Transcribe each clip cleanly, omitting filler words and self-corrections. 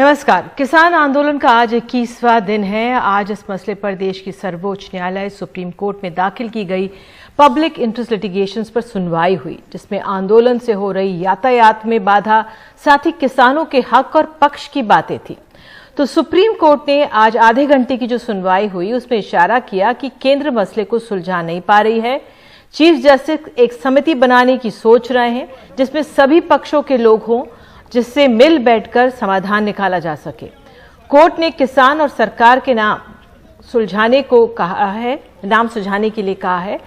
नमस्कार। किसान आंदोलन का आज 21वां दिन है। आज इस मसले पर देश की सर्वोच्च न्यायालय सुप्रीम कोर्ट में दाखिल की गई पब्लिक इंटरेस्ट लिटिगेशंस पर सुनवाई हुई, जिसमें आंदोलन से हो रही यातायात में बाधा, साथ ही किसानों के हक और पक्ष की बातें थी। तो सुप्रीम कोर्ट ने आज आधे घंटे की जो सुनवाई हुई उसमें इशारा किया कि केंद्र मसले को सुलझा नहीं पा रही है। चीफ जस्टिस एक समिति बनाने की सोच रहे हैं जिसमें सभी पक्षों के लोग हों, जिससे मिल बैठकर समाधान निकाला जा सके। कोर्ट ने किसान और सरकार के नाम सुलझाने के लिए कहा है।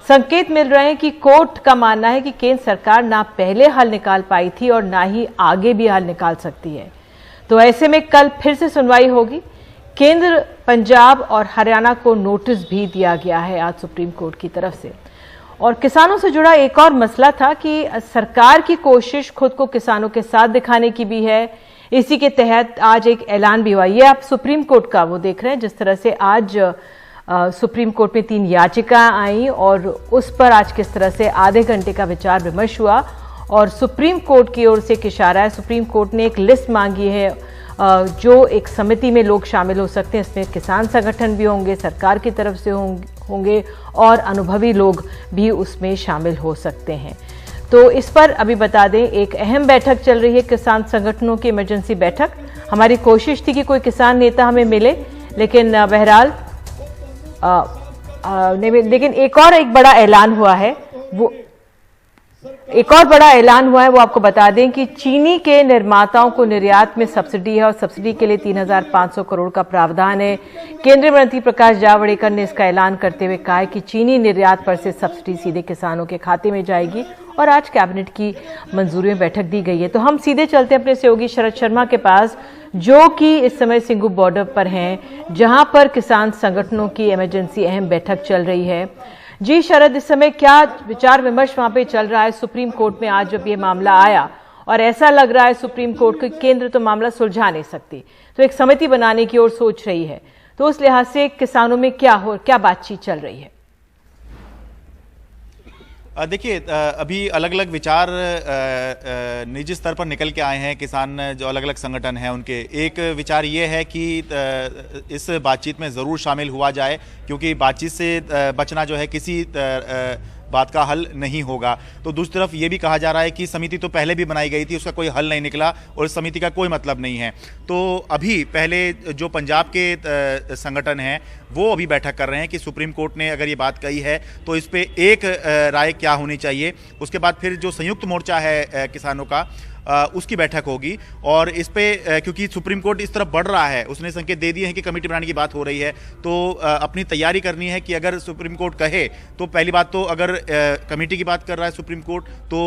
संकेत मिल रहे हैं कि कोर्ट का मानना है कि केंद्र सरकार ना पहले हल निकाल पाई थी और ना ही आगे भी हल निकाल सकती है। तो ऐसे में कल फिर से सुनवाई होगी। केंद्र, पंजाब और हरियाणा को नोटिस भी दिया गया है आज सुप्रीम कोर्ट की तरफ से। और किसानों से जुड़ा एक और मसला था कि सरकार की कोशिश खुद को किसानों के साथ दिखाने की भी है। इसी के तहत आज एक ऐलान भी हुआ। ये आप सुप्रीम कोर्ट का वो देख रहे हैं, जिस तरह से आज सुप्रीम कोर्ट में 3 याचिकाएं आई और उस पर आज किस तरह से आधे घंटे का विचार विमर्श हुआ। और सुप्रीम कोर्ट की ओर से एक इशारा है। सुप्रीम कोर्ट ने एक लिस्ट मांगी है जो एक समिति में लोग शामिल हो सकते हैं। इसमें किसान संगठन भी होंगे, सरकार की तरफ से होंगे और अनुभवी लोग भी उसमें शामिल हो सकते हैं। तो इस पर अभी बता दें, एक अहम बैठक चल रही है, किसान संगठनों की इमरजेंसी बैठक। हमारी कोशिश थी कि कोई किसान नेता हमें मिले, लेकिन बहरहाल लेकिन एक बड़ा ऐलान हुआ है। वो आपको बता दें कि चीनी के निर्माताओं को निर्यात में सब्सिडी है और सब्सिडी के लिए 3,500 करोड़ का प्रावधान है। केंद्रीय मंत्री प्रकाश जावड़ेकर ने इसका ऐलान करते हुए कहा है कि चीनी निर्यात पर से सब्सिडी सीधे किसानों के खाते में जाएगी और आज कैबिनेट की मंजूरी में बैठक दी गई है। तो हम सीधे चलते हैं अपने सहयोगी शरद शर्मा के पास, जो कि इस समय सिंघू बॉर्डर पर हैं, जहां पर किसान संगठनों की इमरजेंसी अहम बैठक चल रही है। जी शरद, इस समय क्या विचार विमर्श वहां पे चल रहा है सुप्रीम कोर्ट में आज जब ये मामला आया, और ऐसा लग रहा है सुप्रीम कोर्ट के केंद्र तो मामला सुलझा नहीं सकती, तो एक समिति बनाने की ओर सोच रही है। तो उस लिहाज से किसानों में क्या बातचीत चल रही है? देखिए, अभी अलग अलग विचार निजी स्तर पर निकल के आए हैं। किसान जो अलग अलग संगठन हैं उनके एक विचार ये है कि इस बातचीत में ज़रूर शामिल हुआ जाए, क्योंकि बातचीत से बचना जो है किसी बात का हल नहीं होगा। तो दूसरी तरफ ये भी कहा जा रहा है कि समिति तो पहले भी बनाई गई थी, उसका कोई हल नहीं निकला और इस समिति का कोई मतलब नहीं है। तो अभी पहले जो पंजाब के संगठन हैं वो अभी बैठक कर रहे हैं कि सुप्रीम कोर्ट ने अगर ये बात कही है तो इस पे एक राय क्या होनी चाहिए। उसके बाद फिर जो संयुक्त मोर्चा है किसानों का, उसकी बैठक होगी। और इस पे क्योंकि सुप्रीम कोर्ट इस तरफ बढ़ रहा है, उसने संकेत दे दिए हैं कि कमेटी बनाने की बात हो रही है, तो अपनी तैयारी करनी है कि अगर सुप्रीम कोर्ट कहे तो पहली बात तो अगर कमेटी की बात कर रहा है सुप्रीम कोर्ट तो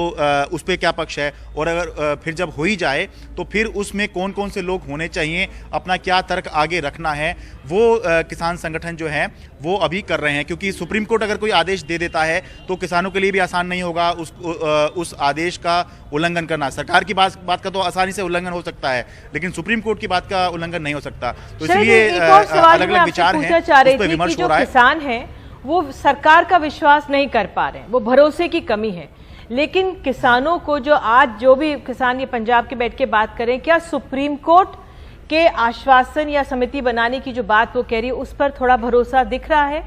उस पर क्या पक्ष है, और अगर फिर जब हो ही जाए तो फिर उसमें कौन कौन से लोग होने चाहिए, अपना क्या तर्क आगे रखना है, वो किसान संगठन जो है वो अभी कर रहे हैं। क्योंकि सुप्रीम कोर्ट अगर कोई आदेश दे देता है तो किसानों के लिए भी आसान नहीं होगा उस आदेश का उल्लंघन करना। सरकार की बात का तो आसानी से उल्लंघन हो सकता है, लेकिन सुप्रीम कोर्ट की बात का उल्लंघन नहीं हो सकता। तो इसलिए अलग अलग विचार हैं, उस पर विमर्श हो रहा है। किसान हैं वो सरकार का विश्वास नहीं कर पा रहे हैं, वो भरोसे की कमी है। लेकिन किसानों को जो भी किसान ये पंजाब के बैठ के बात करें, क्या सुप्रीम कोर्ट के आश्वासन या समिति बनाने की जो बात वो कह रही है उस पर थोड़ा भरोसा दिख रहा है?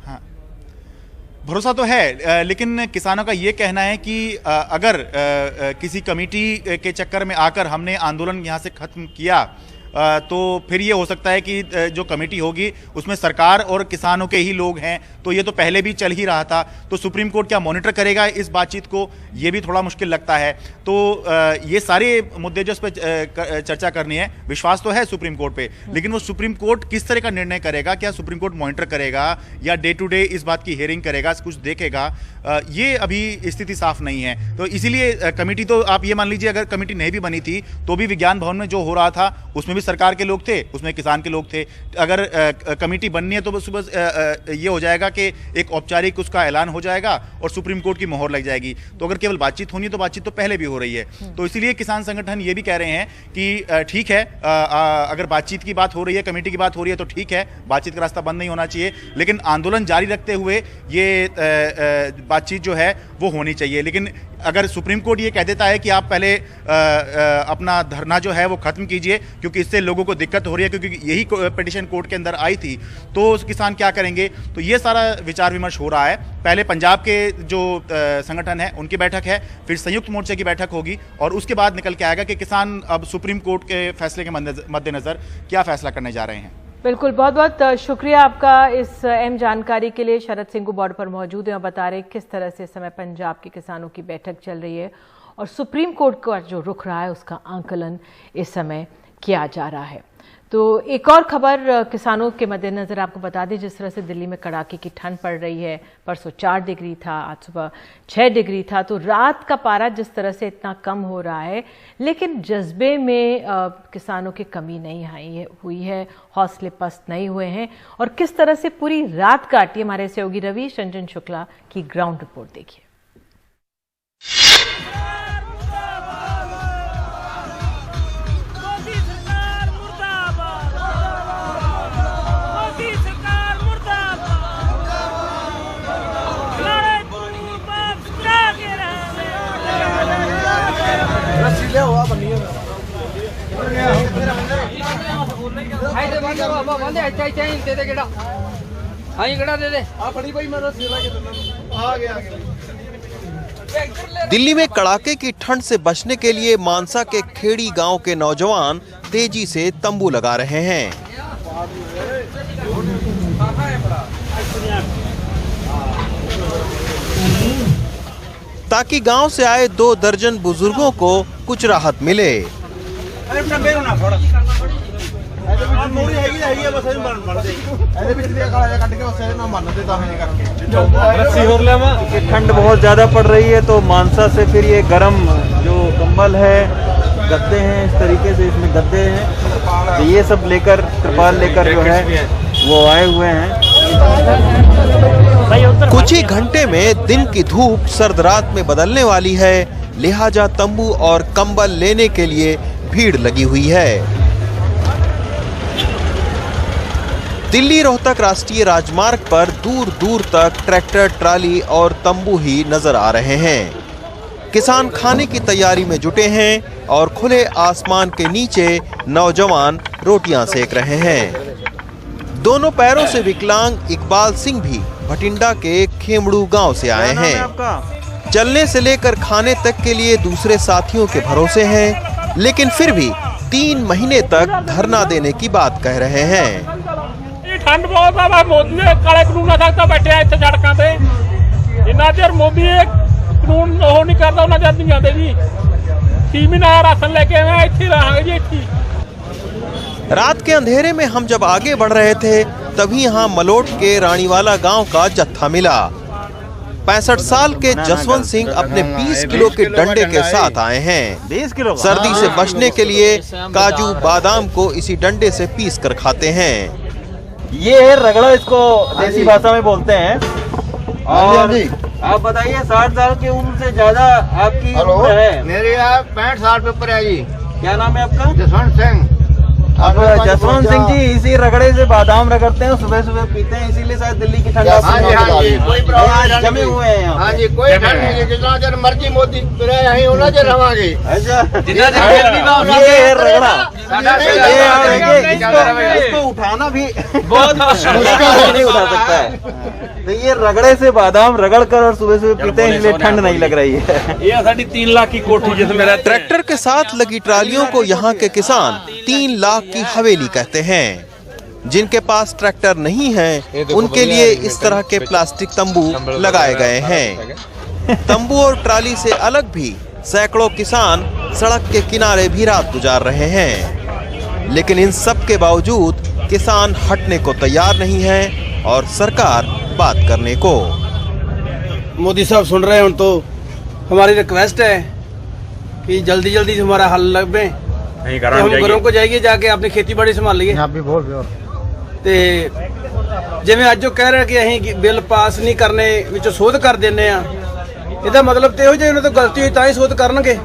हाँ, भरोसा तो है, लेकिन किसानों का ये कहना है कि अगर किसी कमेटी के चक्कर में आकर हमने आंदोलन यहाँ से खत्म किया तो फिर ये हो सकता है कि जो कमेटी होगी उसमें सरकार और किसानों के ही लोग हैं, तो ये तो पहले भी चल ही रहा था। तो सुप्रीम कोर्ट क्या मॉनिटर करेगा इस बातचीत को, ये भी थोड़ा मुश्किल लगता है। तो ये सारे मुद्दे जो इस पर चर्चा करनी है, विश्वास तो है सुप्रीम कोर्ट पे, लेकिन वो सुप्रीम कोर्ट किस तरह का निर्णय करेगा, क्या सुप्रीम कोर्ट मॉनिटर करेगा या डे टू डे इस बात की हियरिंग करेगा, कुछ देखेगा, ये अभी स्थिति साफ नहीं है। तो इसीलिए कमेटी तो आप ये मान लीजिए, अगर कमेटी नहीं भी बनी थी तो भी विज्ञान भवन में जो हो रहा था उसमें भी भी सरकार के लोग थे, उसमें किसान के लोग थे। अगर कमेटी बननी है तो बस ये हो जाएगा कि एक औपचारिक उसका ऐलान हो जाएगा और सुप्रीम कोर्ट की मोहर लग जाएगी। तो अगर केवल बातचीत होनी है तो बातचीत तो पहले भी हो रही है। तो इसीलिए किसान संगठन ये भी कह रहे हैं कि ठीक है, अगर बातचीत की बात हो रही है, कमेटी की बात हो रही है तो ठीक है, बातचीत का रास्ता बंद नहीं होना चाहिए, लेकिन आंदोलन जारी रखते हुए ये बातचीत जो है वो होनी चाहिए। लेकिन अगर सुप्रीम कोर्ट ये कह देता है कि आप पहले अपना धरना जो है वो खत्म कीजिए क्योंकि इससे लोगों को दिक्कत हो रही है, क्योंकि यही पिटीशन कोर्ट के अंदर आई थी, तो किसान क्या करेंगे। तो ये सारा विचार विमर्श हो रहा है। पहले पंजाब के जो संगठन है उनकी बैठक है, फिर संयुक्त मोर्चे की बैठक होगी और उसके बाद निकल के आएगा कि किसान अब सुप्रीम कोर्ट के फैसले के मद्देनजर क्या फैसला करने जा रहे हैं। बिल्कुल, बहुत बहुत शुक्रिया आपका इस अहम जानकारी के लिए। शरद सिंह बॉर्डर पर मौजूद हैं और बता रहे किस तरह से इस समय पंजाब के किसानों की बैठक चल रही है और सुप्रीम कोर्ट का जो रुख रहा है उसका आंकलन इस समय किया जा रहा है। तो एक और खबर किसानों के मद्देनजर आपको बता दें, जिस तरह से दिल्ली में कड़ाके की ठंड पड़ रही है, परसों 4 डिग्री था, आज सुबह 6 डिग्री था, तो रात का पारा जिस तरह से इतना कम हो रहा है, लेकिन जज्बे में किसानों की कमी नहीं हुई है, हौसले पस्त नहीं हुए हैं और किस तरह से पूरी रात काटी। हमारे सहयोगी रवीश रंजन शुक्ला की ग्राउंड रिपोर्ट देखिए। दिल्ली में कड़ाके की ठंड से बचने के लिए मानसा के खेड़ी गांव के नौजवान तेजी से तंबू लगा रहे हैं। ताकि गांव से आए 2 दर्जन बुजुर्गों को कुछ राहत मिले। ठंड बहुत ज्यादा पड़ रही है तो मानसा से फिर ये गर्म जो कंबल है, गद्दे हैं, इस तरीके से इसमें गद्दे हैं, तो ये सब लेकर, त्रिपाल लेकर जो है वो आए हुए हैं। कुछ ही घंटे में दिन की धूप सर्द रात में बदलने वाली है, लिहाजा तंबू और कंबल लेने के लिए भीड़ लगी हुई है। दिल्ली रोहतक राष्ट्रीय राजमार्ग पर दूर दूर तक ट्रैक्टर, ट्राली और तंबू ही नजर आ रहे हैं। किसान खाने की तैयारी में जुटे हैं और खुले आसमान के नीचे नौजवान रोटियां सेक रहे हैं। दोनों पैरों से विकलांग इकबाल सिंह भी भटिंडा के खेमड़ू गांव से आए हैं। चलने से लेकर खाने तक के लिए दूसरे साथियों के भरोसे हैं, लेकिन फिर भी 3 महीने तक धरना देने की बात कह रहे हैं। ठंड बहुत है, मोदी ने काले कानून तक बैठे इतने सड़कों पे, जिन्ना चर मोदी कानून वो नहीं करता उन्ना चर नहीं आते जी। 3 महीना राशन लेके आए, इत्थे रहांगे जी इत्थे। रात के अंधेरे में हम जब आगे बढ़ रहे थे तभी यहाँ मलोट के रानीवाला गांव का जत्था मिला। 65 साल के जसवंत सिंह अपने 20 किलो के डंडे के साथ आए हैं। 20 किलो सर्दी से बचने के लिए काजू बादाम को इसी डंडे से पीस कर खाते हैं। ये है रगड़ा, इसको देसी भाषा में बोलते हैं। और आप बताइए, 60 साल की उम्र से ज्यादा आपकी उम्र है? मेरी 65 साल पे ऊपर है जी। क्या नाम है आपका? जसवंत सिंह। अब जसवंत सिंह जी इसी रगड़े से बादाम रगड़ते हैं, सुबह सुबह पीते हैं, इसीलिए शायद दिल्ली की ठंड कोई प्रॉब्लम जमे हुए हैं यहाँ। हाँ जी, कोई ठंड नहीं, जितना देर मर्जी मोदी यहीं होना देर रवांगे। अच्छा, ये है रगड़ा। इसको उठाना भी बहुत मुश्किल, नहीं उठा सकता है। तो ये रगड़े से बादाम रगड़ कर और सुबह सुबह पीते हैं, इसलिए ठंड नहीं लग रही है। ये साड़ी 3 लाख की कोठी जिसमें रहते हैं। ट्रैक्टर के साथ लगी ट्रालियों को यहाँ के किसान 3 लाख की हवेली कहते हैं। जिनके पास ट्रैक्टर नहीं है उनके लिए इस तरह के प्लास्टिक तंबू लगाए गए हैं। तंबू और ट्राली से अलग भी सैकड़ों किसान सड़क के किनारे भी रात गुजार रहे हैं, लेकिन इन सब के बावजूद किसान हटने को तैयार नहीं है और सरकार बात करने को। मोदी साहब सुन रहे हैं तो हमारी रिक्वेस्ट है कि जल्दी जल्दी हमारा हल लगे ਅਸੀਂ ਤੇ ਹੁਣ ਘਰੋਂ ਕੋ ਜਾਈਏ ਜਾ ਕੇ ਆਪਣੀ ਖੇਤੀਬਾੜੀ ਸੰਭਾਲੀਏ। ਪੰਜਾਬੀ ਬੋਲ ਪਿਓ। ਤੇ ਜਿਵੇਂ ਅੱਜ ਉਹ ਕਹਿ ਰਿਹਾ ਕਿ ਅਸੀਂ ਬਿੱਲ ਪਾਸ ਨਹੀਂ ਕਰਨੇ ਵਿੱਚ ਸੋਧ ਕਰ ਦਿੰਨੇ ਆ, ਇਹਦਾ ਮਤਲਬ ਤੇ ਇਹੋ ਜੇ ਉਹਨਾਂ ਤੋਂ ਗਲਤੀ ਹੋਈ ਤਾਂ ਹੀ ਸੋਧ ਕਰਨਗੇ।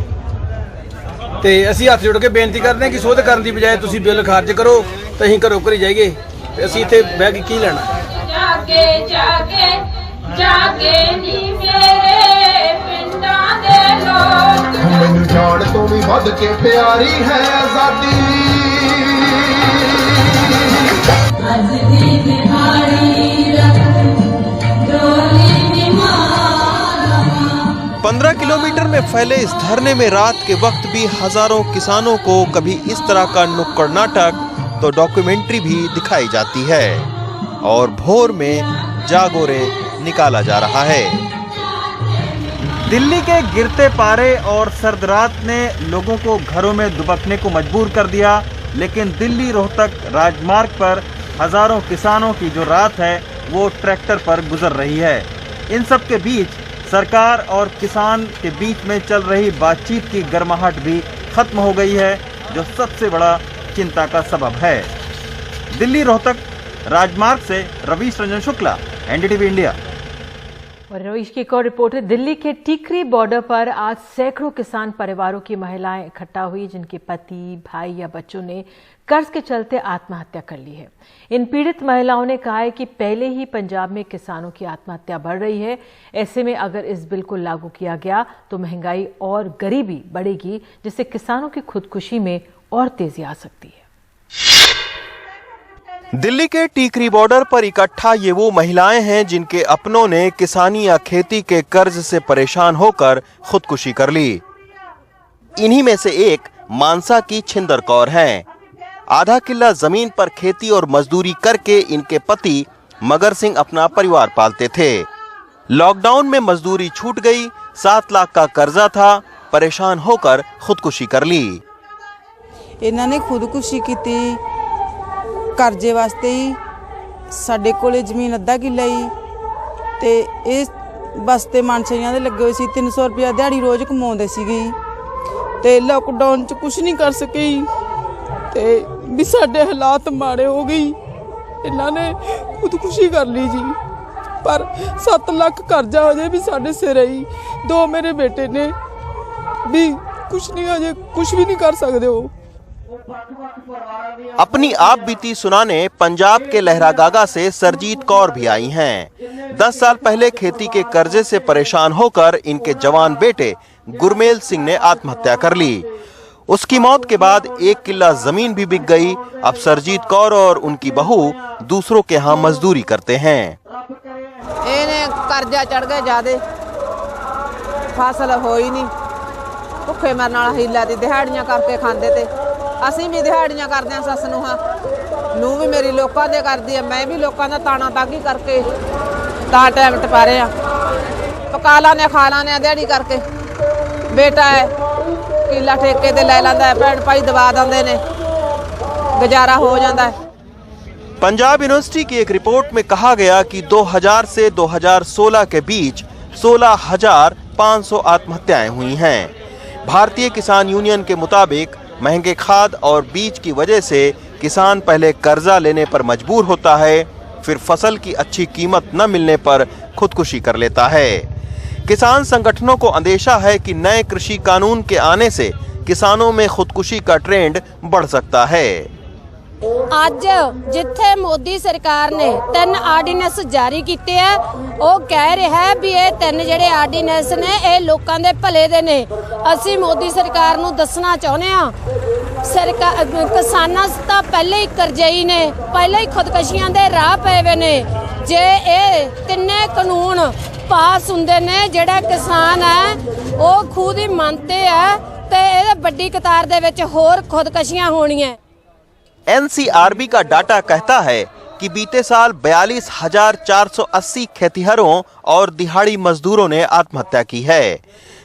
ਤੇ ਅਸੀਂ ਹੱਥ ਜੋੜ ਕੇ ਬੇਨਤੀ ਕਰਦੇ ਹਾਂ ਕਿ ਸੋਧ ਕਰਨ ਦੀ ਬਜਾਏ ਤੁਸੀਂ ਬਿੱਲ ਖਾਰਜ ਕਰੋ ਤੇ ਅਸੀਂ ਘਰੋਂ ਘਰੀ ਜਾਈਏ ਤੇ ਅਸੀਂ ਇੱਥੇ ਬਹਿ ਕੇ ਕੀ ਲੈਣਾ। ਜਾਗੇ ਜਾਗੇ ਜਾਗੇ ਨੀ ਮੇਰੇ ਪਿੰਡਾਂ ਦੇ ਲੋਕ, ਮੈਨੂੰ ਜਾਣ ਤੋਂ ਵੀ ਵੱਧ ਕੇ ਪਿਆਰੀ ਹੈ ਆਜ਼ਾਦੀ। ਅੱਜ ਦੀ ਦਿਹਾੜੀ ਰੱਖ ਡੋਲੀ ਦੀ ਮਾਲਾ। 15 किलोमीटर में फैले इस धरने में रात के वक्त भी हजारों किसानों को कभी इस तरह का नुक्कड़ नाटक तो डॉक्यूमेंट्री भी दिखाई जाती है और भोर में जागो रे निकाला जा रहा है। दिल्ली के गिरते पारे और सर्द रात ने लोगों को घरों में दुबकने को मजबूर कर दिया, लेकिन दिल्ली रोहतक राजमार्ग पर हजारों किसानों की जो रात है वो ट्रैक्टर पर गुजर रही है। इन सब के बीच सरकार और किसान के बीच में चल रही बातचीत की गर्माहट भी खत्म हो गई है, जो सबसे बड़ा चिंता का सबब है। दिल्ली रोहतक राजमार्ग से रवीश रंजन शुक्ला, एनडीटीवी इंडिया। और रवीश की एक और रिपोर्ट है। दिल्ली के टीकरी बॉर्डर पर आज सैकड़ों किसान परिवारों की महिलाएं इकट्ठा हुई, जिनके पति, भाई या बच्चों ने कर्ज के चलते आत्महत्या कर ली है। इन पीड़ित महिलाओं ने कहा है कि पहले ही पंजाब में किसानों की आत्महत्या बढ़ रही है। ऐसे में अगर इस बिल को लागू किया गया तो महंगाई और गरीबी बढ़ेगी, जिससे किसानों की खुदकुशी में और तेजी आ सकती है। दिल्ली के टीकरी बॉर्डर पर इकट्ठा ये वो महिलाएं हैं जिनके अपनों ने किसानी या खेती के कर्ज से परेशान होकर खुदकुशी कर ली। इन्हीं में से एक मानसा की छिंदर कौर हैं। आधा किला जमीन पर खेती और मजदूरी करके इनके पति मगर सिंह अपना परिवार पालते थे। लॉकडाउन में मजदूरी छूट गई, 7 लाख का कर्जा था, परेशान होकर खुदकुशी कर ली। इन्होंने खुदकुशी की ਕਰਜ਼ੇ ਵਾਸਤੇ ਹੀ। ਸਾਡੇ ਕੋਲੇ ਜ਼ਮੀਨ ਅੱਧਾ ਕਿੱਲਾ ਹੀ ਤੇ ਇਹ ਬਸਤੇ ਮਾਨਸਈਆਂ ਦੇ ਲੱਗੇ ਹੋਏ ਸੀ। 300 ਰੁਪਏ ਦਿਹਾੜੀ ਰੋਜ਼ ਕਮਾਉਂਦੇ ਸੀਗੇ ਤੇ ਲਾਕਡਾਊਨ 'ਚ ਕੁਝ ਨਹੀਂ ਕਰ ਸਕੇ ਤੇ ਵੀ ਸਾਡੇ ਹਾਲਾਤ ਮਾੜੇ ਹੋ ਗਏ। ਇਹਨਾਂ ਨੇ ਖੁਦਕੁਸ਼ੀ ਕਰ ਲਈ ਜੀ, ਪਰ 7 ਲੱਖ ਕਰਜ਼ਾ ਹਜੇ ਵੀ ਸਾਡੇ ਸਿਰ ਹੈ। 2 ਮੇਰੇ ਬੇਟੇ ਨੇ ਵੀ ਕੁਝ ਨਹੀਂ, ਹਜੇ ਕੁਝ ਵੀ ਨਹੀਂ ਕਰ ਸਕਦੇ ਉਹ। अपनी आप बीती सुनाने पंजाब के लहरागागा से सरजीत कौर भी आई हैं। 10 साल पहले खेती के कर्जे से परेशान होकर इनके जवान बेटे गुरमेल सिंह ने आत्महत्या कर ली। उसकी मौत के बाद 1 किला जमीन भी बिक गई। अब सरजीत कौर और उनकी बहू दूसरों के यहाँ मजदूरी करते हैं। कर्जा चढ़ गए ज्यादा, फसल हो ही नहीं, भुखे मरन वाला हीला दी, दिहाड़ियां करके खांदे थे। ਅਸੀਂ ਵੀ ਦਿਹਾੜੀਆਂ ਕਰਦੇ ਆ, ਸੱਸ ਨੂੰ ਵੀ ਮੇਰੀ ਲੋਕਾਂ ਦੇ ਕਰਦੀ ਆ, ਮੈਂ ਵੀ ਲੋਕਾਂ ਦਾ ਤਾਣਾ ਤਾਗੀ ਕਰਕੇ ਤਾਂ ਟਾਈਮ ਟਪਾ ਰਹੇ ਆ। ਪਕਾ ਲਾਨੇ ਖਾ ਲਾਨੇ ਦਿਹਾੜੀ ਕਰਕੇ। ਬੇਟਾ ਹੈ ਕਿੱਲਾ ਠੇਕੇ ਤੇ ਲੈ ਲੈਂਦਾ, ਭੈਣ ਭਾਈ ਦਵਾ ਦਿੰਦੇ ਨੇ, ਗੁਜ਼ਾਰਾ ਹੋ ਜਾਂਦਾ है। पंजाब यूनिवर्सिटी की एक रिपोर्ट में कहा गया कि 2000 से 2016 के बीच 16,500 आत्महत्याएं हुई हैं। भारतीय किसान यूनियन के मुताबिक महंगे खाद और बीज की वजह से किसान पहले कर्जा लेने पर मजबूर होता है, फिर फसल की अच्छी कीमत न मिलने पर खुदकुशी कर लेता है। किसान संगठनों को अंदेशा है कि नए कृषि कानून के आने से किसानों में खुदकुशी का ट्रेंड बढ़ सकता है। ਅੱਜ ਜਿੱਥੇ ਮੋਦੀ ਸਰਕਾਰ ਨੇ 3 ਆਰਡੀਨੈਂਸ ਜਾਰੀ ਕੀਤੇ ਆ, ਉਹ ਕਹਿ ਰਿਹਾ ਹੈ ਵੀ ਇਹ 3 ਜਿਹੜੇ ਆਰਡੀਨੈਂਸ ਨੇ ਇਹ ਲੋਕਾਂ ਦੇ ਭਲੇ ਦੇ ਨੇ। ਅਸੀਂ ਮੋਦੀ ਸਰਕਾਰ ਨੂੰ ਦੱਸਣਾ ਚਾਹੁੰਦੇ ਆ, ਸਰਕਾਰ ਕਿਸਾਨਾਂ ਤਾਂ ਪਹਿਲੇ ਹੀ ਕਰਜ਼ਈ ਨੇ, ਪਹਿਲੇ ਹੀ ਖੁਦਕਸ਼ੀਆਂ ਦੇ ਰਾਹ ਪਏ ਵੇ ਨੇ। ਜੇ ਇਹ 3 ਕਾਨੂੰਨ ਪਾਸ ਹੁੰਦੇ ਨੇ, ਜਿਹੜਾ ਕਿਸਾਨ ਹੈ ਉਹ ਖੁਦ ਹੀ ਮੰਨਦੇ ਆ ਤੇ ਇਹ ਵੱਡੀ ਕਤਾਰ ਦੇ ਵਿੱਚ ਹੋਰ ਖੁਦਕਸ਼ੀਆਂ ਹੋਣੀਆਂ। एनसीआरबी का डाटा कहता है कि बीते साल 42,480 खेतिहरों और दिहाड़ी मजदूरों ने आत्महत्या की है,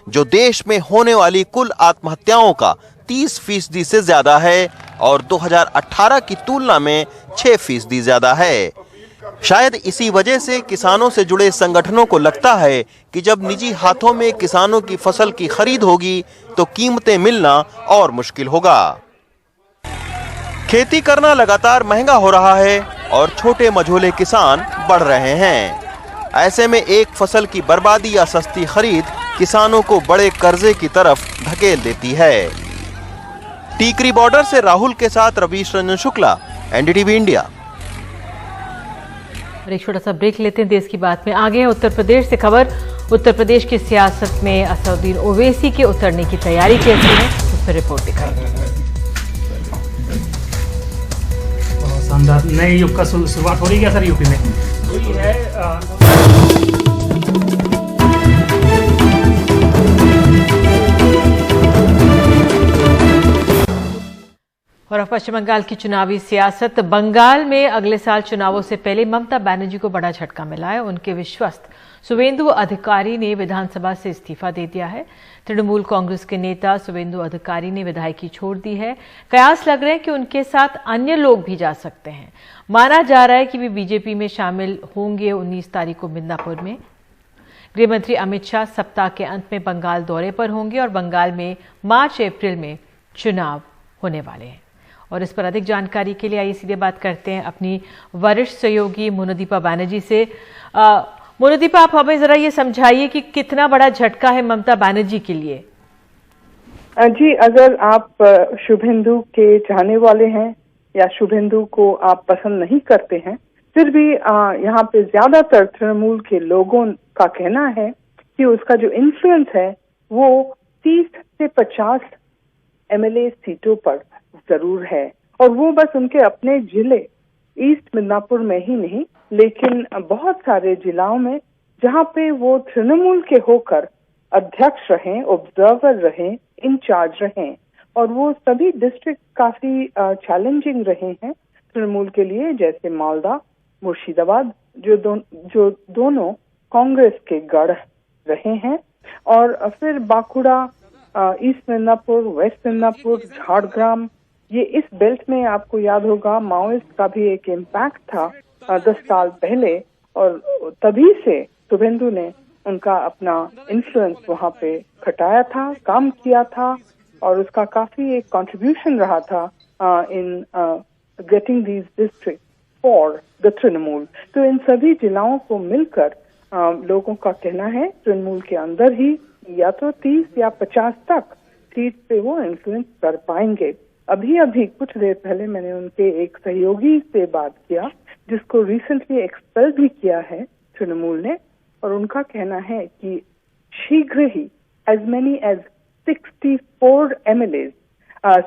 जो देश में होने वाली कुल आत्महत्याओं का 30% से ज्यादा है और 2018 की तुलना में 6% ज्यादा है। शायद इसी वजह से किसानों से जुड़े संगठनों को लगता है कि जब निजी हाथों में किसानों की फसल की खरीद होगी तो कीमतें मिलना और मुश्किल होगा। खेती करना लगातार महंगा हो रहा है और छोटे मझोले किसान बढ़ रहे हैं। ऐसे में एक फसल की बर्बादी या सस्ती खरीद किसानों को बड़े कर्जे की तरफ धकेल देती है। टीकरी बॉर्डर से राहुल के साथ रवीश रंजन शुक्ला, एनडीटीवी इंडिया। एक छोटा सा ब्रेक लेते हैं। देश की बात में आगे है उत्तर प्रदेश से खबर। उत्तर प्रदेश की सियासत में असदुद्दीन ओवैसी के उतरने की तैयारी कैसी है, उस पर रिपोर्ट दिखाई। शानदार नए युग का शुरुआत हो रही है सर यूपी में। और अब पश्चिम बंगाल की चुनावी सियासत। बंगाल में अगले साल चुनावों से पहले ममता बनर्जी को बड़ा झटका मिला है। उनके विश्वस्त शुभेंदु अधिकारी ने विधानसभा से इस्तीफा दे दिया है। तृणमूल कांग्रेस के नेता शुभेंदु अधिकारी ने विधायकी छोड़ दी है। कयास लग रहे हैं कि उनके साथ अन्य लोग भी जा सकते हैं। माना जा रहा है कि वे बीजेपी में शामिल होंगे 19 तारीख को मिदनापुर में। गृहमंत्री अमित शाह सप्ताह के अंत में बंगाल दौरे पर होंगे और बंगाल में मार्च अप्रैल में चुनाव होने वाले हैं। और इस पर अधिक जानकारी के लिए आइए सीधे बात करते हैं अपनी वरिष्ठ सहयोगी मोनादीपा बनर्जी से। मोनादीपा, आप हमें जरा ये समझाइए कि कितना बड़ा झटका है ममता बनर्जी के लिए। जी, अगर आप शुभेंदु के चाहने वाले हैं या शुभेंदु को आप पसंद नहीं करते हैं, फिर भी यहाँ पे ज्यादातर तृणमूल के लोगों का कहना है कि उसका जो इन्फ्लुएंस है वो 30 से 50 एमएलए सीटों पर जरूर है। और वो बस उनके अपने जिले ईस्ट मिदनापुर में ही नहीं, लेकिन बहुत सारे जिलों में जहाँ पे वो तृणमूल के होकर अध्यक्ष रहे, ऑब्जर्वर रहे, इंचार्ज रहे, और वो सभी डिस्ट्रिक्ट काफी चैलेंजिंग रहे हैं तृणमूल के लिए, जैसे मालदा, मुर्शिदाबाद, जो दोनों कांग्रेस के गढ़ रहे हैं। और फिर बांकुड़ा, ईस्ट मिदनापुर, वेस्ट मिदनापुर, झारग्राम, ये इस बेल्ट में आपको याद होगा माओइस्ट का भी एक इम्पैक्ट था 10 साल पहले, और तभी से शुभेंदु ने उनका अपना इन्फ्लुएंस वहाँ पे खटाया था, काम किया था, और उसका काफी एक कंट्रीब्यूशन रहा था in getting these district for the Trinamool. तो इन सभी जिलों को मिलकर लोगों का कहना है तृणमूल के अंदर ही या तो 30 या 50 तक सीट पे वो इन्फ्लुएंस कर पाएंगे। अभी कुछ देर पहले मैंने उनके एक सहयोगी से बात किया जिसको रिसेंटली एक्सपेल भी किया है तृणमूल ने, और उनका कहना है कि शीघ्र ही as many as 64 MLA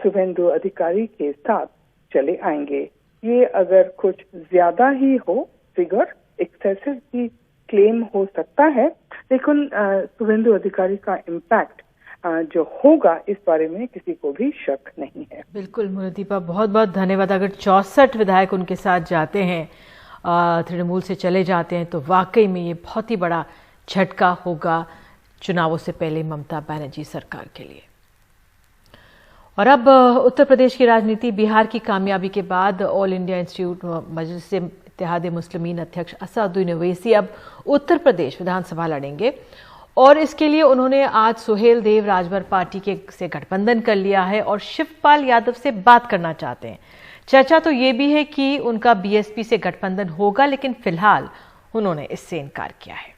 Suvendu Adhikari के साथ चले आएंगे। ये अगर कुछ ज्यादा ही हो फिगर, एक्सेसिव भी क्लेम हो सकता है, लेकिन शुभेंदु अधिकारी का इम्पैक्ट जो होगा इस बारे में किसी को भी शक नहीं है। बिल्कुल मोनादीपा, बहुत बहुत धन्यवाद। अगर 64 विधायक उनके साथ जाते हैं, तृणमूल से चले जाते हैं, तो वाकई में ये बहुत ही बड़ा झटका होगा चुनावों से पहले ममता बनर्जी सरकार के लिए। और अब उत्तर प्रदेश की राजनीति। बिहार की कामयाबी के बाद ऑल इंडिया इंस्टीट्यूट मजलिस इत्तेहाद मुस्लिमीन अध्यक्ष असदुद्दीन ओवैसी अब उत्तर प्रदेश विधानसभा लड़ेंगे, और इसके लिए उन्होंने आज सुहेल देव राजभर पार्टी के से गठबंधन कर लिया है और शिवपाल यादव से बात करना चाहते हैं। चर्चा तो ये भी है कि उनका बीएसपी से गठबंधन होगा, लेकिन फिलहाल उन्होंने इससे इनकार किया है।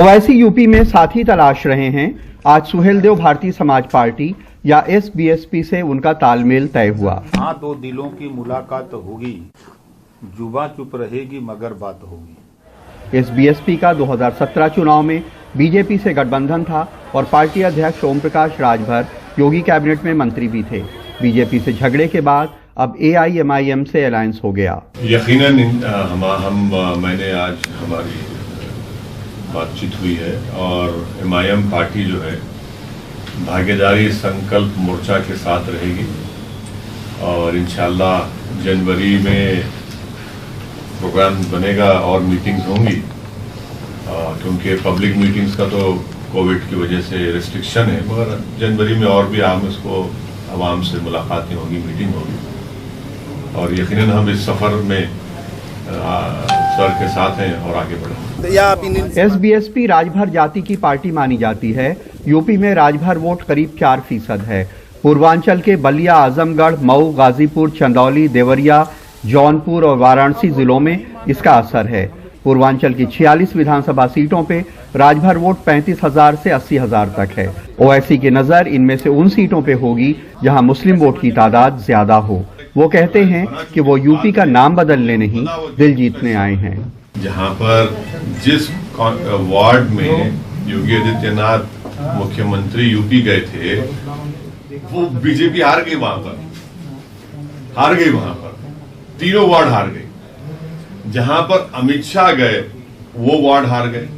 ओवैसी यूपी में साथी तलाश रहे हैं। आज सुहेल देव भारतीय समाज पार्टी या एसबीएसपी से उनका तालमेल तय हुआ। हाँ, दो दिलों की मुलाकात होगी, जुबां चुप रहेगी मगर बात होगी। एसबीएसपी का 2017 चुनाव में बीजेपी से गठबंधन था और पार्टी अध्यक्ष ओम प्रकाश राजभर योगी कैबिनेट में मंत्री भी थे। बीजेपी से झगड़े के बाद अब एआईएमआईएम से अलायंस हो गया। यकीनन मैंने आज हमारी बातचीत हुई है और एमआईएम पार्टी जो है भागीदारी संकल्प मोर्चा के साथ रहेगी और इंशाल्लाह जनवरी में प्रोग्राम बनेगा और मीटिंग्स होंगी, क्योंकि पब्लिक मीटिंग्स का तो कोविड की वजह से रिस्ट्रिक्शन है, मगर जनवरी में और भी आम इसको आवाम से मुलाकातें होगी, मीटिंग होगी और यकीनन हम इस सफर में सर के साथ हैं और आगे बढ़ेंगे। एसबीएसपी राजभर जाति की पार्टी मानी जाती है। यूपी में राजभर वोट करीब 4% है। पूर्वांचल के बलिया, आजमगढ़, मऊ, गाजीपुर, चंदौली, देवरिया, जौनपुर और वाराणसी जिलों में इसका असर है। पूर्वांचल की 46 विधानसभा सीटों पे राजभर वोट 35,000 से 80,000 तक है। ओवैसी की नजर इनमें से उन सीटों पे होगी जहां मुस्लिम वोट की तादाद ज्यादा हो। वो कहते हैं कि वो यूपी का नाम बदलने नहीं, दिल जीतने आए हैं। जहां पर जिस वार्ड में योगी आदित्यनाथ मुख्यमंत्री यूपी गए थे, वो बीजेपी हार गई, वहां पर तीनों वार्ड हार गए। जहां पर अमित शाह गए वो वार्ड हार गए।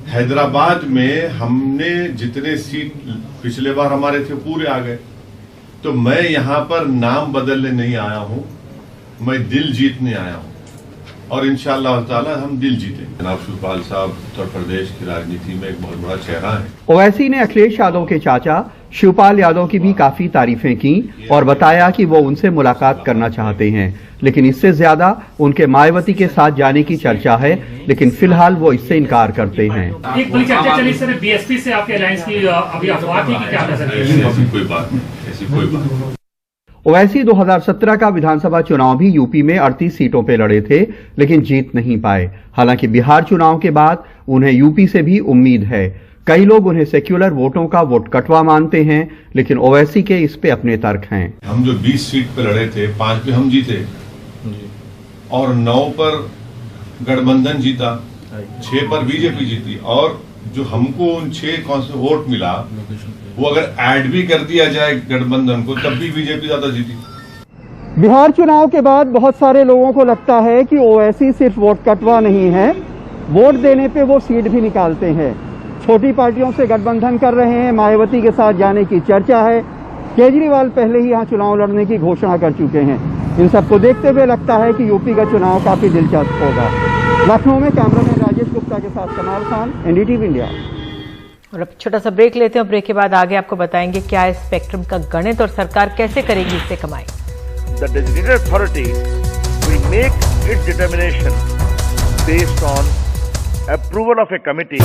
हैदराबाद में हमने जितने सीट पिछले बार हमारे थे पूरे आ गए। तो मैं यहां पर नाम बदलने नहीं आया हूं, मैं दिल जीतने आया हूं और इंशाअल्लाह ताला हम दिल जीतेंगे। जनाब शिवपाल साहब उत्तर प्रदेश की राजनीति में एक बहुत बड़ा चेहरा है। ओवैसी ने अखिलेश यादव के चाचा शिवपाल यादव की भी काफी तारीफें की और बताया कि वो उनसे मुलाकात करना चाहते हैं, लेकिन इससे ज्यादा उनके मायावती के साथ जाने की चर्चा है, लेकिन फिलहाल वो इससे इनकार करते हैं। एक बड़ी चर्चा चली सर, बीएसपी से आपके अलायंस की अभी अफवाह थी कि क्या कर सकते हैं? ऐसी कोई बात नहीं। ओवैसी 2017 का विधानसभा चुनाव भी यूपी में 38 सीटों पे लड़े थे, लेकिन जीत नहीं पाए। हालांकि बिहार चुनाव के बाद उन्हें यूपी से भी उम्मीद है। कई लोग उन्हें सेक्युलर वोटों का वोट कटवा मानते हैं, लेकिन ओवैसी के इस पे अपने तर्क हैं। हम जो 20 सीट पे लड़े थे, 5 पे हम जीते और 9 पर गठबंधन जीता, 6 पर बीजेपी जीती और जो हमको उन 6 वोट मिला वो अगर ऐड भी कर दिया जाए गठबंधन को तब भी बीजेपी ज्यादा जीती। बिहार चुनाव के बाद बहुत सारे लोगों को लगता है कि ओवैसी सिर्फ वोट कटवा नहीं है, वोट देने पे वो सीट भी निकालते हैं। छोटी पार्टियों से गठबंधन कर रहे हैं, मायावती के साथ जाने की चर्चा है। केजरीवाल पहले ही यहाँ चुनाव लड़ने की घोषणा कर चुके हैं। इन सबको देखते हुए लगता है कि यूपी का चुनाव काफी दिलचस्प होगा। लखनऊ में कैमरामैन राजेश गुप्ता के साथ कमाल खान, एनडीटीवी इंडिया। और अब छोटा सा ब्रेक लेते हैं और ब्रेक के बाद आगे आपको बताएंगे क्या है स्पेक्ट्रम का गणित और सरकार कैसे करेगी इससे कमाई। The designated authority will make its determination based on approval of a committee.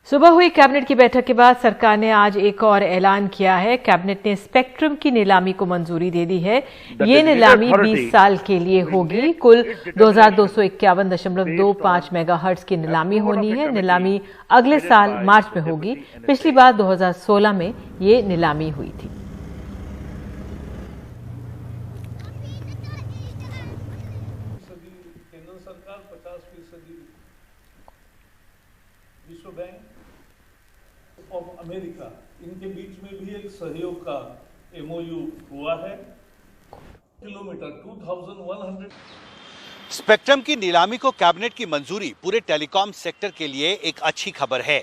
सुबह हुई कैबिनेट की बैठक के बाद सरकार ने आज एक और ऐलान किया है। कैबिनेट ने स्पेक्ट्रम की नीलामी को मंजूरी दे दी है। ये नीलामी 20 साल के लिए होगी। कुल 2251.25 मेगाहर्ट्ज की नीलामी होनी है। नीलामी अगले साल मार्च में होगी। पिछली बार 2016 में ये नीलामी हुई थी। विश्व बैंक ऑफ अमेरिका, इनके बीच में भी एक सहयोग का एमओयू हुआ है। किलोमीटर 2100। स्पेक्ट्रम की नीलामी को कैबिनेट की मंजूरी पूरे टेलीकॉम सेक्टर के लिए एक अच्छी खबर है।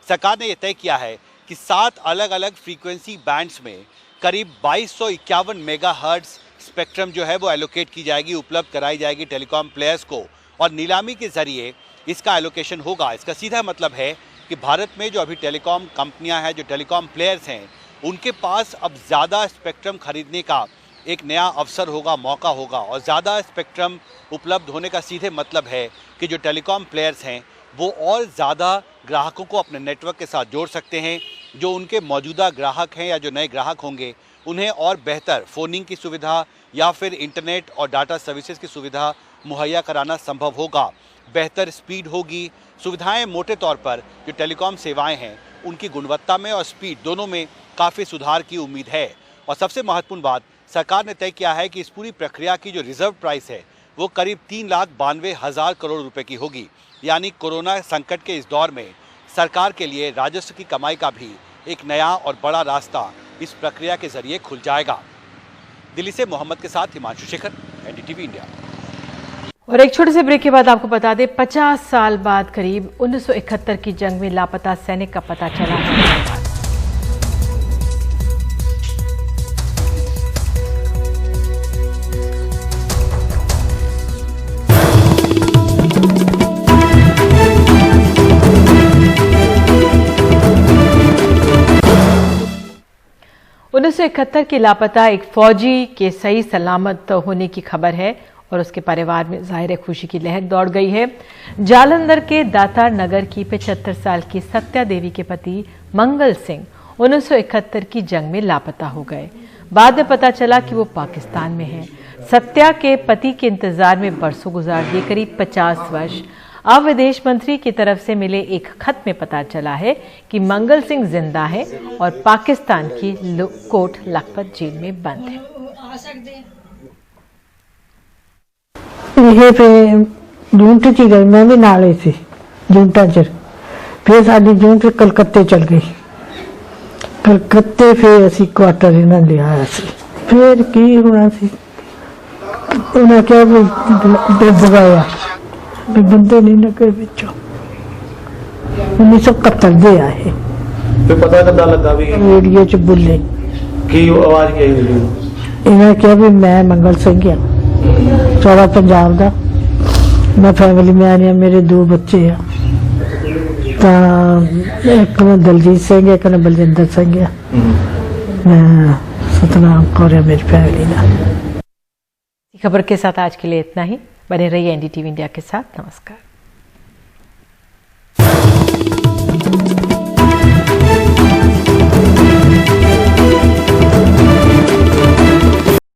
सरकार ने यह तय किया है कि 7 अलग अलग फ्रीक्वेंसी बैंड्स में करीब 2251 मेगाहर्ट्ज स्पेक्ट्रम जो है वो एलोकेट की जाएगी, उपलब्ध कराई जाएगी टेलीकॉम प्लेयर्स को और नीलामी के जरिए इसका एलोकेशन होगा। इसका सीधा मतलब है कि भारत में जो अभी टेलीकॉम कंपनियां हैं, जो टेलीकॉम प्लेयर्स हैं, उनके पास अब ज़्यादा स्पेक्ट्रम खरीदने का एक नया अवसर होगा, मौका होगा। और ज़्यादा स्पेक्ट्रम उपलब्ध होने का सीधे मतलब है कि जो टेलीकॉम प्लेयर्स हैं वो और ज़्यादा ग्राहकों को अपने नेटवर्क के साथ जोड़ सकते हैं। जो उनके मौजूदा ग्राहक हैं या जो नए ग्राहक होंगे उन्हें और बेहतर फ़ोनिंग की सुविधा या फिर इंटरनेट और डाटा सर्विसेज की सुविधा मुहैया कराना संभव होगा। बेहतर स्पीड होगी। सुविधाएं मोटे तौर पर जो टेलीकॉम सेवाएं हैं उनकी गुणवत्ता में और स्पीड दोनों में काफ़ी सुधार की उम्मीद है। और सबसे महत्वपूर्ण बात, सरकार ने तय किया है कि इस पूरी प्रक्रिया की जो रिजर्व प्राइस है वो करीब 3,92,000 करोड़ रुपए की होगी। यानी कोरोना संकट के इस दौर में सरकार के लिए राजस्व की कमाई का भी एक नया और बड़ा रास्ता इस प्रक्रिया के जरिए खुल जाएगा। दिल्ली से मोहम्मद के साथ हिमांशु शेखर, एनडीटीवी इंडिया। और एक छोटे से ब्रेक के बाद आपको बता दें, 50 साल बाद करीब 1971 की जंग में लापता सैनिक का पता चला है। 1971 के लापता एक फौजी के सही सलामत होने की खबर है और उसके परिवार में जाहिर खुशी की लहर दौड़ गई है। जालंधर के दातार नगर की 75 साल की सत्या देवी के पति मंगल सिंह 1971 की जंग में लापता हो गए। बाद में पता चला कि वो पाकिस्तान में हैं। सत्या के पति के इंतजार में बरसों गुजार दिए, करीब 50 वर्ष। अब विदेश मंत्री की तरफ से मिले एक खत में पता चला है कि मंगल सिंह जिंदा है और पाकिस्तान की कोट लखपत जेल में बंद है। ਇਹ ਫਿਰ ਜੂਨਟ ਚ ਗਈ, ਮੈਂ ਵੀ ਨਾਲ ਹੀ ਸੀ ਜੂਨਟਾਂ ਚ। ਫਿਰ ਸਾਡੀ ਜੂਨਟ ਕਲਕੱਤੇ ਚਲ ਗਈ। ਕਲਕੱਤੇ ਫਿਰ ਅਸੀਂ ਕੁਆਟਰ ਇਹਨਾਂ ਲਿਆ ਸੀ। ਫਿਰ ਕੀ ਹੋਣਾ ਸੀ, ਉਹਨਾਂ ਕਿਹਾ ਵੀ ਡੁੱਬ ਗਿਆ, ਵੀ ਬੰਦੇ ਨਹੀਂ ਨਿਕਲੇ ਵਿੱਚੋਂ। 1971 ਦੇ ਆਏ। ਫਿਰ ਪਤਾ ਕਿੱਦਾਂ ਲੱਗਾ ਵੀ ਰੇਡੀਓ ਚ ਬੋਲੇ ਕੀ ਆਵਾਜ਼ ਕੀ ਆਈ? ਇਹਨਾਂ ਕਿਹਾ ਵੀ ਮੈਂ ਮੰਗਲ ਸਿੰਘ ਆ, ਸਾਰਾ ਪੰਜਾਬ ਦਾ, ਮੈਂ ਫੈਮਿਲੀ ਮੈਨ ਆ, ਮੇਰੇ 2 ਬੱਚੇ ਆ। ਤਾਂ ਇੱਕ ਨੂੰ ਦਲਜੀਤ ਸਿੰਘ ਹੈ, ਇੱਕ ਨੂੰ ਬਲਜਿੰਦਰ ਸਿੰਘ ਹੈ, मैं सतनाम कौर मेरी फैमिली ना। खबर के साथ आज के लिए इतना ही। बने रहिए एनडीटीवी इंडिया के साथ। नमस्कार।